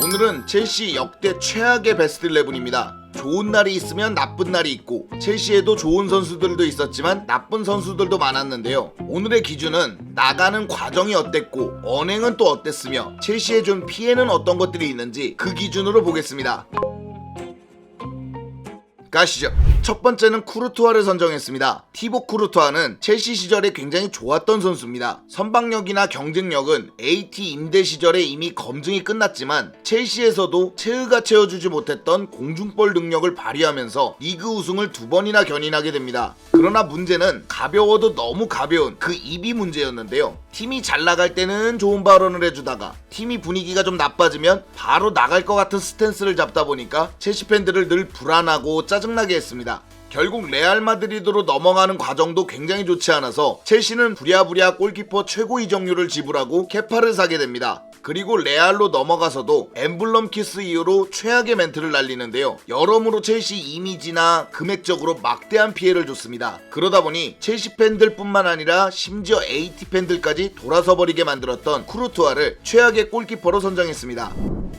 오늘은 첼시 역대 최악의 베스트 11입니다. 좋은 날이 있으면 나쁜 날이 있고 첼시에도 좋은 선수들도 있었지만 나쁜 선수들도 많았는데요. 오늘의 기준은 나가는 과정이 어땠고 언행은 또 어땠으며 첼시에 준 피해는 어떤 것들이 있는지 그 기준으로 보겠습니다. 가시죠. 첫 번째는 쿠르투아를 선정했습니다. 티보 쿠르투아는 첼시 시절에 굉장히 좋았던 선수입니다. 선방력이나 경쟁력은 AT 임대 시절에 이미 검증이 끝났지만 첼시에서도 채우가 채워주지 못했던 공중볼 능력을 발휘하면서 리그 우승을 2번이나 견인하게 됩니다. 그러나 문제는 가벼워도 너무 가벼운 그 입이 문제였는데요. 팀이 잘 나갈 때는 좋은 발언을 해주다가 팀이 분위기가 좀 나빠지면 바로 나갈 것 같은 스탠스를 잡다 보니까 첼시 팬들을 늘 불안하고 짜증나게 했습니다. 결국 레알 마드리드로 넘어가는 과정도 굉장히 좋지 않아서 첼시는 부랴부랴 골키퍼 최고 이적료를 지불하고 케파를 사게 됩니다. 그리고 레알로 넘어가서도 엠블럼 키스 이후로 최악의 멘트를 날리는데요. 여러모로 첼시 이미지나 금액적으로 막대한 피해를 줬습니다. 그러다 보니 첼시 팬들뿐만 아니라 심지어 AT 팬들까지 돌아서 버리게 만들었던 쿠르투아를 최악의 골키퍼로 선정했습니다.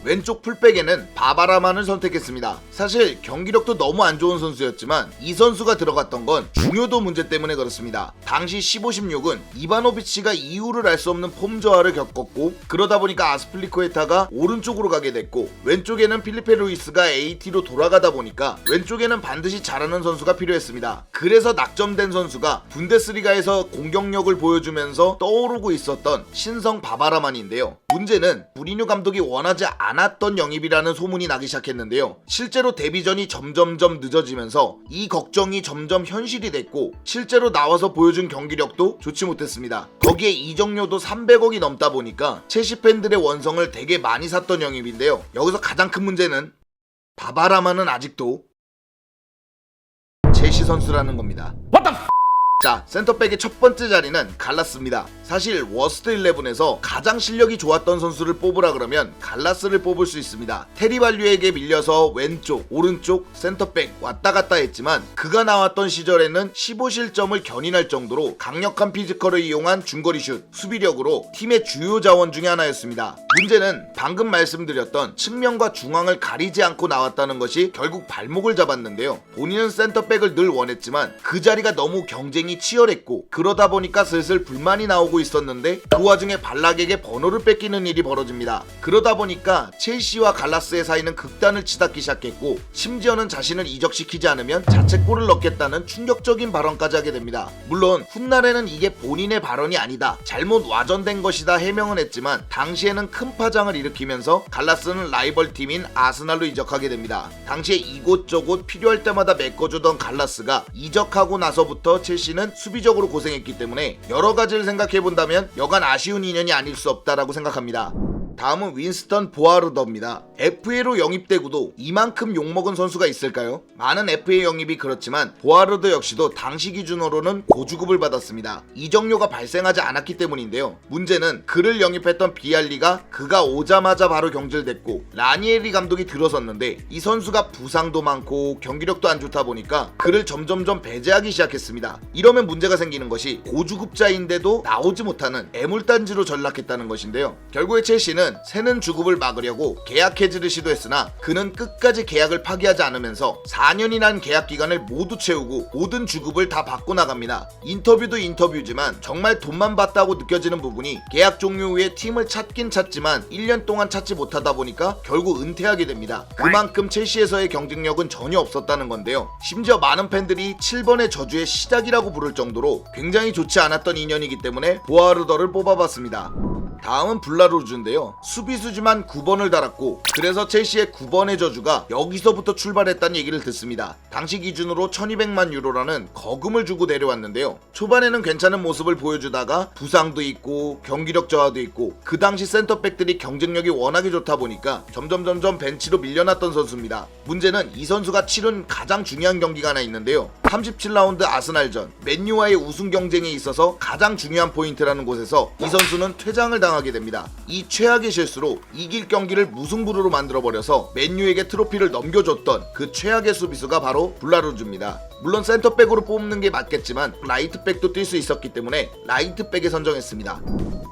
왼쪽 풀백에는 바바라만을 선택했습니다. 사실 경기력도 너무 안 좋은 선수였지만 이 선수가 들어갔던 건 중요도 문제 때문에 그렇습니다. 당시 15-16은 이바노비치가 이유를 알 수 없는 폼 저하를 겪었고 그러다 보니까 아스플리쿠에타가 오른쪽으로 가게 됐고 왼쪽에는 필리페 루이스가 AT로 돌아가다 보니까 왼쪽에는 반드시 잘하는 선수가 필요했습니다. 그래서 낙점된 선수가 분데스리가에서 공격력을 보여주면서 떠오르고 있었던 신성 바바라만인데요. 문제는 무리뉴 감독이 원하지 않았던 영입이라는 소문이 나기 시작했는데요. 실제로 데뷔전이 점점점 늦어지면서 이 걱정이 점점 현실이 됐고 실제로 나와서 보여준 경기력도 좋지 못했습니다. 거기에 이적료도 300억이 넘다 보니까 첼시 팬들의 원성을 되게 많이 샀던 영입인데요. 여기서 가장 큰 문제는 바바라만은 아직도 첼시 선수라는 겁니다. 자, 센터백의 첫 번째 자리는 갈라스입니다. 사실 워스트 11에서 가장 실력이 좋았던 선수를 뽑으라 그러면 갈라스를 뽑을 수 있습니다. 테리발류에게 밀려서 왼쪽, 오른쪽, 센터백 왔다 갔다 했지만 그가 나왔던 시절에는 15실점을 견인할 정도로 강력한 피지컬을 이용한 중거리 슛, 수비력으로 팀의 주요 자원 중에 하나였습니다. 문제는 방금 말씀드렸던 측면과 중앙을 가리지 않고 나왔다는 것이 결국 발목을 잡았는데요. 본인은 센터백을 늘 원했지만 그 자리가 너무 경쟁이 치열했고 그러다 보니까 슬슬 불만이 나오고 있었는데 그 와중에 발락에게 번호를 뺏기는 일이 벌어집니다. 그러다 보니까 첼시와 갈라스의 사이는 극단을 치닫기 시작했고 심지어는 자신을 이적시키지 않으면 자책골을 넣겠다는 충격적인 발언까지 하게 됩니다. 물론 훗날에는 이게 본인의 발언이 아니다, 잘못 와전된 것이다 해명은 했지만 당시에는 큰 파장을 일으키면서 갈라스는 라이벌 팀인 아스날로 이적하게 됩니다. 당시에 이곳저곳 필요할 때마다 메꿔주던 갈라스가 이적하고 나서부터 첼시는 수비적으로 고생했기 때문에 여러 가지를 생각해본다면 여간 아쉬운 인연이 아닐 수 없다라고 생각합니다. 다음은 윈스턴 보아르더입니다. FA로 영입되고도 이만큼 욕먹은 선수가 있을까요? 많은 FA 영입이 그렇지만 보아르더 역시도 당시 기준으로는 고주급을 받았습니다. 이적료가 발생하지 않았기 때문인데요. 문제는 그를 영입했던 비알리가 그가 오자마자 바로 경질됐고 라니에리 감독이 들어섰는데 이 선수가 부상도 많고 경기력도 안 좋다 보니까 그를 점점점 배제하기 시작했습니다. 이러면 문제가 생기는 것이 고주급자인데도 나오지 못하는 애물단지로 전락했다는 것인데요. 결국에 첼시는 새는 주급을 막으려고 계약 해지를 시도했으나 그는 끝까지 계약을 파기하지 않으면서 4년이란 계약 기간을 모두 채우고 모든 주급을 다 받고 나갑니다. 인터뷰도 인터뷰지만 정말 돈만 받다고 느껴지는 부분이 계약 종료 후에 팀을 찾긴 찾지만 1년 동안 찾지 못하다 보니까 결국 은퇴하게 됩니다. 그만큼 첼시에서의 경쟁력은 전혀 없었다는 건데요. 심지어 많은 팬들이 7번의 저주의 시작이라고 부를 정도로 굉장히 좋지 않았던 인연이기 때문에 보아르더를 뽑아봤습니다. 다음은 블라루즈인데요. 수비수지만 9번을 달았고 그래서 첼시의 9번의 저주가 여기서부터 출발했다는 얘기를 듣습니다. 당시 기준으로 1200만 유로라는 거금을 주고 내려왔는데요. 초반에는 괜찮은 모습을 보여주다가 부상도 있고 경기력 저하도 있고 그 당시 센터백들이 경쟁력이 워낙에 좋다 보니까 점점 벤치로 밀려났던 선수입니다. 문제는 이 선수가 치른 가장 중요한 경기가 하나 있는데요. 37라운드 아스날전, 맨유와의 우승 경쟁에 있어서 가장 중요한 포인트라는 곳에서 이 선수는 퇴장을 당하게 됩니다. 이 최악의 실수로 이길 경기를 무승부로 만들어버려서 맨유에게 트로피를 넘겨줬던 그 최악의 수비수가 바로 블라루즈입니다. 물론 센터백으로 뽑는 게 맞겠지만 라이트백도 뛸 수 있었기 때문에 라이트백에 선정했습니다.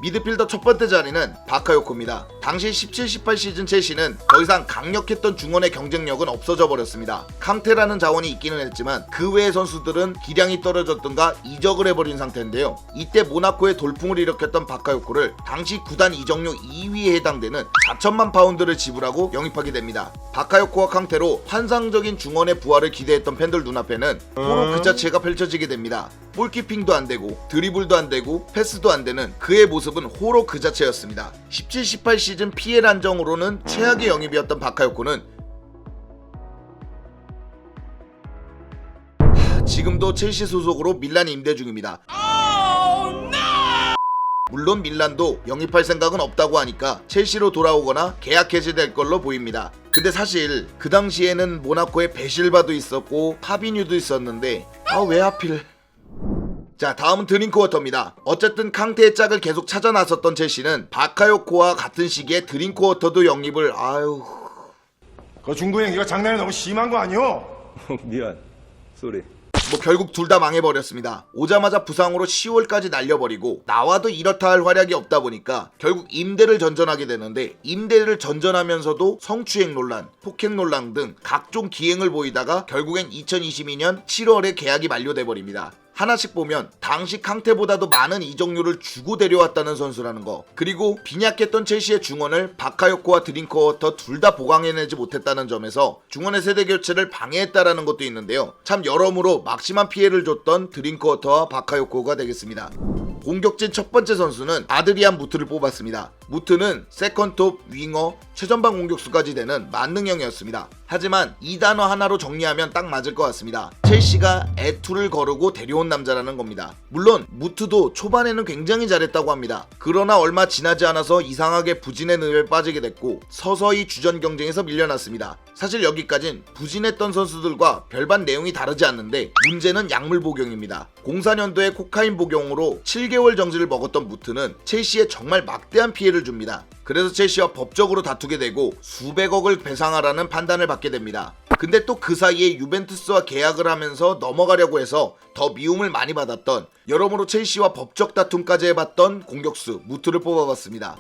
미드필더 첫 번째 자리는 바카요코입니다. 당시 17-18 시즌 첼시는 더 이상 강력했던 중원의 경쟁력은 없어져 버렸습니다. 캉테라는 자원이 있기는 했지만 그 외의 선수들은 기량이 떨어졌던가 이적을 해버린 상태인데요. 이때 모나코의 돌풍을 일으켰던 바카요코를 당시 구단 이적료 2위에 해당되는 4천만 파운드를 지불하고 영입하게 됩니다. 바카요코와 캉테로 환상적인 중원의 부활을 기대했던 팬들 눈앞에는 포로 그 자체가 펼쳐지게 됩니다. 볼키핑도 안되고 드리블도 안되고 패스도 안되는 그의 모습은 호러 그 자체였습니다. 17-18 시즌 PL 한정으로는 최악의 영입이었던 바카요코는 지금도 첼시 소속으로 밀란 임대 중입니다. 물론 밀란도 영입할 생각은 없다고 하니까 첼시로 돌아오거나 계약 해지될 걸로 보입니다. 근데 사실 그 당시에는 모나코에 베실바도 있었고 파비뉴도 있었는데 왜 하필. 자, 다음은 드링크워터입니다. 어쨌든 캉테의 짝을 계속 찾아 나섰던 첼시는 바카요코와 같은 시기에 드링크워터도 영입을 그 중구 행기가 장난이 너무 심한 거 아니오? 미안. 쏘리. 결국 둘 다 망해버렸습니다. 오자마자 부상으로 10월까지 날려버리고 나와도 이렇다 할 활약이 없다 보니까 결국 임대를 전전하게 되는데, 임대를 전전하면서도 성추행 논란, 폭행 논란 등 각종 기행을 보이다가 결국엔 2022년 7월에 계약이 만료돼버립니다. 하나씩 보면 당시 캉테보다도 많은 이적료를 주고 데려왔다는 선수라는 거, 그리고 빈약했던 첼시의 중원을 바카요코와 드링크워터 둘 다 보강해내지 못했다는 점에서 중원의 세대 교체를 방해했다라는 것도 있는데요. 참 여러모로 막심한 피해를 줬던 드링크워터와 바카요코가 되겠습니다. 공격진 첫 번째 선수는 아드리안 무트를 뽑았습니다. 무트는 세컨톱, 윙어, 최전방 공격수까지 되는 만능형이었습니다. 하지만 이 단어 하나로 정리하면 딱 맞을 것 같습니다. 첼시가 애투를 거르고 데려온 남자라는 겁니다. 물론 무트도 초반에는 굉장히 잘했다고 합니다. 그러나 얼마 지나지 않아서 이상하게 부진의 늪에 빠지게 됐고 서서히 주전 경쟁에서 밀려났습니다. 사실 여기까진 부진했던 선수들과 별반 내용이 다르지 않는데 문제는 약물 복용입니다. 04년도에 코카인 복용으로 7개월 정지를 먹었던 무트는 첼시에 정말 막대한 피해를 줍니다. 그래서 첼시와 법적으로 다투게 되고 수백억을 배상하라는 판단을 받게 됩니다. 근데 또 그 사이에 유벤투스와 계약을 하면서 넘어가려고 해서 더 미움을 많이 받았던, 여러모로 첼시와 법적 다툼까지 해봤던 공격수 무트를 뽑아봤습니다.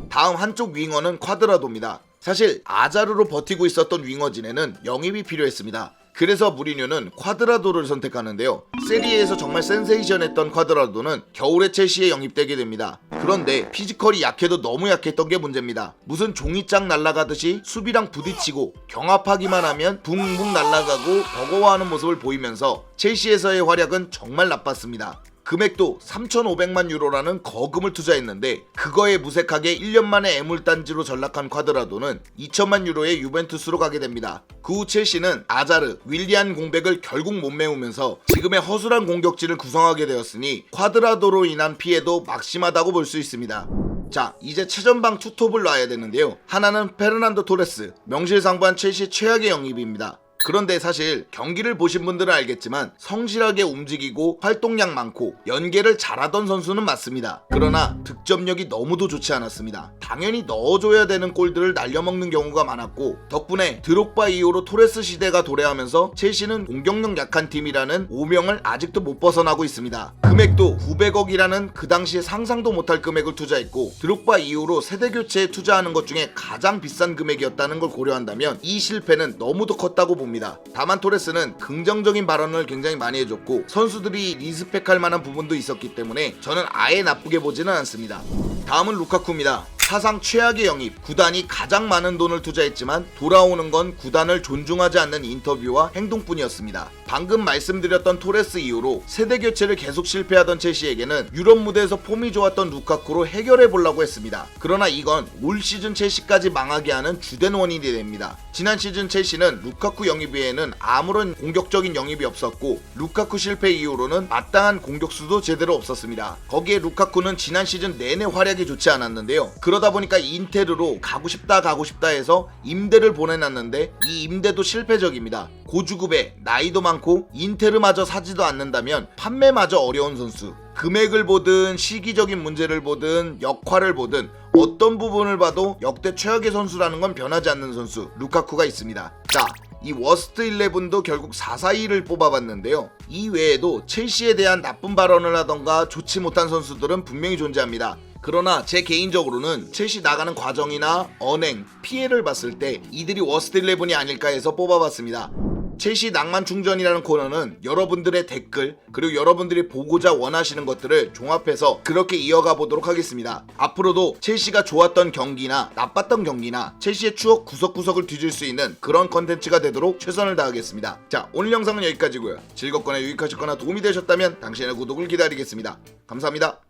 다음 한쪽 윙어는 쿼드라도입니다. 사실 아자르로 버티고 있었던 윙어진에는 영입이 필요했습니다. 그래서 무리뉴는 쿼드라도를 선택하는데요. 세리에에서 정말 센세이션했던 쿼드라도는 겨울에 첼시에 영입되게 됩니다. 그런데 피지컬이 약해도 너무 약했던 게 문제입니다. 무슨 종이짝 날아가듯이 수비랑 부딪히고 경합하기만 하면 붕붕 날아가고 버거워하는 모습을 보이면서 첼시에서의 활약은 정말 나빴습니다. 금액도 3,500만 유로라는 거금을 투자했는데 그거에 무색하게 1년 만에 애물단지로 전락한 쿼드라도는 2천만 유로의 유벤투스로 가게 됩니다. 그 후 첼시는 아자르, 윌리안 공백을 결국 못 메우면서 지금의 허술한 공격진을 구성하게 되었으니 쿼드라도로 인한 피해도 막심하다고 볼 수 있습니다. 자, 이제 최전방 투톱을 놔야 되는데요. 하나는 페르난도 토레스, 명실상부한 첼시 최악의 영입입니다. 그런데 사실 경기를 보신 분들은 알겠지만 성실하게 움직이고 활동량 많고 연계를 잘하던 선수는 맞습니다. 그러나 득점력이 너무도 좋지 않았습니다. 당연히 넣어줘야 되는 골들을 날려먹는 경우가 많았고, 덕분에 드록바 이후로 토레스 시대가 도래하면서 첼시는 공격력 약한 팀이라는 오명을 아직도 못 벗어나고 있습니다. 금액도 900억이라는 그 당시에 상상도 못할 금액을 투자했고, 드록바 이후로 세대 교체에 투자하는 것 중에 가장 비싼 금액이었다는 걸 고려한다면 이 실패는 너무도 컸다고 봅니다. 다만 토레스는 긍정적인 발언을 굉장히 많이 해줬고 선수들이 리스펙할 만한 부분도 있었기 때문에 저는 아예 나쁘게 보지는 않습니다. 다음은 루카쿠입니다. 사상 최악의 영입, 구단이 가장 많은 돈을 투자했지만 돌아오는 건 구단을 존중하지 않는 인터뷰와 행동뿐이었습니다. 방금 말씀드렸던 토레스 이후로 세대 교체를 계속 실패하던 첼시에게는 유럽 무대에서 폼이 좋았던 루카쿠로 해결해 보려고 했습니다. 그러나 이건 올 시즌 첼시까지 망하게 하는 주된 원인이 됩니다. 지난 시즌 첼시는 루카쿠 영입 외에는 아무런 공격적인 영입이 없었고 루카쿠 실패 이후로는 마땅한 공격수도 제대로 없었습니다. 거기에 루카쿠는 지난 시즌 내내 활약이 좋지 않았는데요. 그러다 보니까 인테르로 가고 싶다 해서 임대를 보내놨는데 이 임대도 실패적입니다. 고주급에 나이도 많고 인테르마저 사지도 않는다면 판매마저 어려운 선수. 금액을 보든 시기적인 문제를 보든 역할을 보든 어떤 부분을 봐도 역대 최악의 선수라는 건 변하지 않는 선수 루카쿠가 있습니다. 자, 이 워스트 11도 결국 442를 뽑아봤는데요. 이 외에도 첼시에 대한 나쁜 발언을 하던가 좋지 못한 선수들은 분명히 존재합니다. 그러나 제 개인적으로는 첼시 나가는 과정이나 언행, 피해를 봤을 때 이들이 워스트 11이 아닐까 해서 뽑아봤습니다. 첼시 낭만 충전이라는 코너는 여러분들의 댓글 그리고 여러분들이 보고자 원하시는 것들을 종합해서 그렇게 이어가 보도록 하겠습니다. 앞으로도 첼시가 좋았던 경기나 나빴던 경기나 첼시의 추억 구석구석을 뒤질 수 있는 그런 컨텐츠가 되도록 최선을 다하겠습니다. 자, 오늘 영상은 여기까지고요. 즐겁거나 유익하셨거나 도움이 되셨다면 당신의 구독을 기다리겠습니다. 감사합니다.